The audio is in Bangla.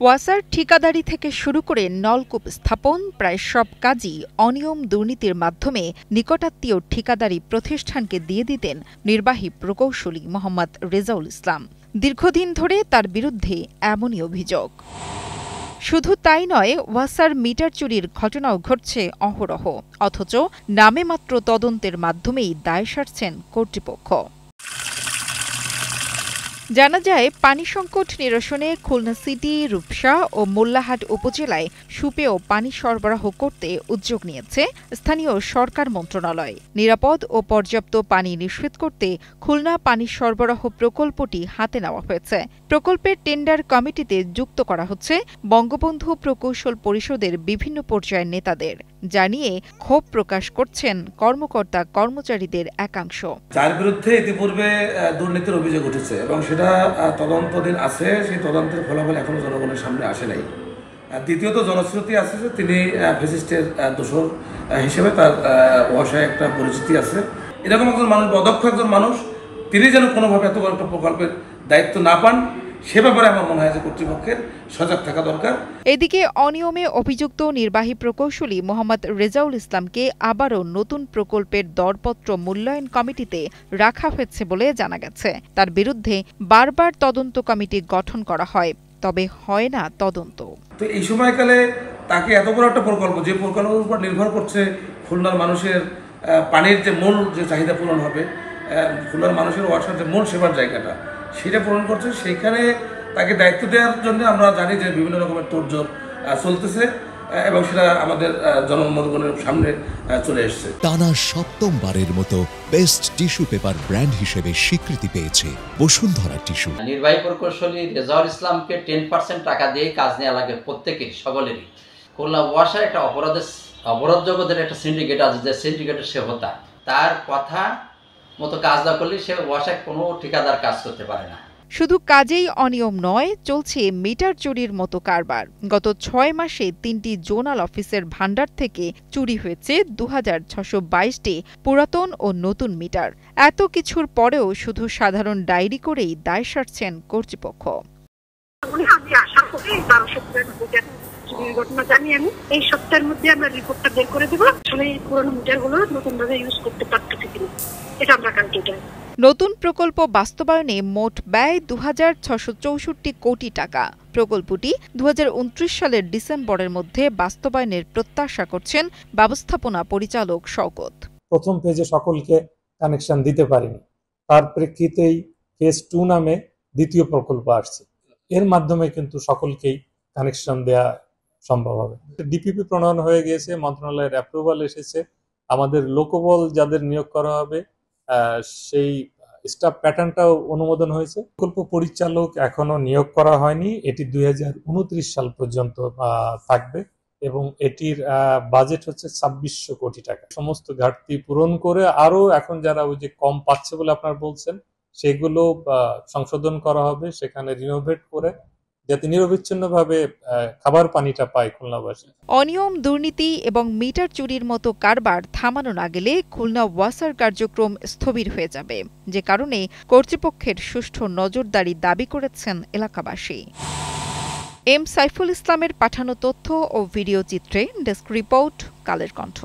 ওয়াসার ঠিকাদারি থেকে শুরু করে নলকূপ স্থাপন প্রায় সব কাজই অনিয়ম দুর্নীতির মাধ্যমে নিকটাত্মীয় ঠিকাদারি প্রতিষ্ঠানকে দিয়ে দিতেন নির্বাহী প্রকৌশলী মোহাম্মদ রেজাউল ইসলাম। দীর্ঘদিন ধরে তার বিরুদ্ধে এমনই অভিযোগ। শুধু তাই নয়, ওয়াসার মিটার চুরির ঘটনাও ঘটছে অহরহ, অথচ নামে মাত্র তদন্তের মাধ্যমেই দায় সারছেন কর্তৃপক্ষ। জানা যায়, পানি সংকট নিরসনে খুলনা সিটি, রূপসা ও মোল্লাহাট উপজেলায় সুপেয় পানি সরবরাহ করতে উদ্যোগ নিয়েছে স্থানীয় সরকার মন্ত্রণালয়। নিরাপদ ও পর্যাপ্ত পানি নিশ্চিত করতে খুলনা পানি সরবরাহ প্রকল্পটি হাতে নেওয়া হয়েছে। প্রকল্পের টেন্ডার কমিটিতে যুক্ত করা হচ্ছে বঙ্গবন্ধু প্রকৌশল পরিষদের বিভিন্ন পর্যায়ের নেতাদের, যা নিয়ে ক্ষোভ প্রকাশ করছেন কর্মকর্তা কর্মচারীদের একাংশ। যার বিরুদ্ধে ইতিপূর্বে দুর্নীতির অভিযোগ উঠেছে এবং সেটা তদন্তাধীন আছে, সেই তদন্তের ফলাফল এখনো জনগণের সামনে আসে নাই। দ্বিতীয়ত জনশ্রুতি আছে যে তিনি ফ্যাসিস্টের দোষর হিসেবে তার ওয়াসায় একটা পরিচিতি আছে। এরকম একজন মানুষ, অদক্ষ একজন মানুষ, তিনি যেন কোনোভাবে এত বড় একটা প্রকল্পের দায়িত্ব না পান, সে ব্যাপারে আমার মনে হয় যে কর্তৃপক্ষের সজাগ থাকা দরকার। এদিকে অনিয়মে অভিযুক্ত নির্বাহী প্রকৌশলী মোহাম্মদ রেজাউল ইসলামকে আবারও নতুন প্রকল্পের দরপত্র মূল্যায়ন কমিটিতে রাখা হয়েছে বলে জানা গেছে। তার বিরুদ্ধে বারবার তদন্ত কমিটি গঠন করা হয়, তবে হয় না তদন্ত। তো এই সময়কালে তাকে এত বড় একটা প্রকল্প, যে প্রকল্পের উপর নির্ভর করছে খুলনার মানুষের পানির যে মূল যে চাহিদা পূরণ হবে, খুলনার মানুষের ওয়াসার যে মূল সেবার জায়গাটা, সেটা পূরণ করছে, সেইখানে তাকে দায়িত্ব দেওয়ার জন্য আমরা জানি যে বিভিন্ন রকমের তোড়জোড় চলতেছে এবং সেটা আমাদের জনগণের সামনে চলে এসেছে। টানা সপ্তমবারের মতো বেস্ট টিস্যু পেপার ব্র্যান্ড হিসেবে স্বীকৃতি পেয়েছে বসুন্ধরা টিস্যু। নির্বাহী প্রকৌশলী রেজাউল ইসলামকে 10% টাকা দিয়ে কাজ নেওয়া লাগে প্রত্যেকের, সকলেরই। খুলনা ওয়াসার একটা অপরাধ জগতের একটা সিন্ডিকেট আছে, যে সিন্ডিকেটের সে হতা, তার কথা মতো কাজ না করলে সে ওয়াসায় কোনো ঠিকাদার কাজ করতে পারে না। শুধু কাজেই অনিয়ম নয়, চলছে মিটার চুরির মতো কারবার। গত 6 মাসে 3টি জোনাল অফিসের ভান্ডার থেকে চুরি হয়েছে 2622টি পুরাতন ও নতুন মিটার। এত কিছুর পরেও শুধু সাধারণ ডায়েরি করেই দায় সারছেন কর্তৃপক্ষ। ঘটনা জানি আমি এই সপ্তাহের মধ্যে আমরা রিপোর্টটা বের করে দেবো। আসলে এই পুরনো মিটারগুলো নতুনভাবে ইউজ করতে পারতেছি কিনা, এটা আমরা কালকে। নতুন প্রকল্প বাস্তবায়নে মোট ব্যয় 2664 কোটি টাকা। প্রকল্পটি 2029 সালের ডিসেম্বরের মধ্যে বাস্তবায়নের প্রত্যাশা করছেন ব্যবস্থাপনা পরিচালক শওকত। প্রথম ফেজে সকলকে কানেকশন দিতে পারিনি, তার প্রেক্ষিতেই ফেজ 2 নামে দ্বিতীয় প্রকল্প আসছে। এর মাধ্যমে কিন্তু সকলকেই কানেকশন দেওয়া সম্ভব হবে। ডিপিপি প্রণয়ন হয়ে গিয়েছে, মন্ত্রণালয়ের অ্যাপ্রুভাল এসেছে। আমাদের লোকবল যাদের নিয়োগ করা হবে সেই স্টাফ প্যাটার্নটাও অনুমোদন হয়েছে। প্রকল্প পরিচালক এখনো নিয়োগ করা হয়নি, এটি 2029 সাল পর্যন্ত থাকবে এবং এটির বাজেট হচ্ছে 2600 কোটি টাকা। সমস্ত ঘাটতি পূরণ করে আরো এখন যারা ওই যে কম পাচ্ছে বলে আপনারা বলছেন, সেগুলো সংশোধন করা হবে, সেখানে রিনোভেট করে যাতে নিরবিচ্ছিন্নভাবে খাবার পানিটা পায় খুলনাবাসী। অনিয়ম, দুর্নীতি এবং মিটার চুরির মতো কারবার থামানো না গেলে খুলনা ওয়াসার কার্যক্রম স্থবির হয়ে যাবে, যে কারণে কর্তৃপক্ষের সুষ্ঠু নজরদারি দাবি করেছেন এলাকাবাসী। এম সাইফুল ইসলামের পাঠানো তথ্য ও ভিডিও চিত্রে ডেস্ক রিপোর্ট, কালের কণ্ঠ।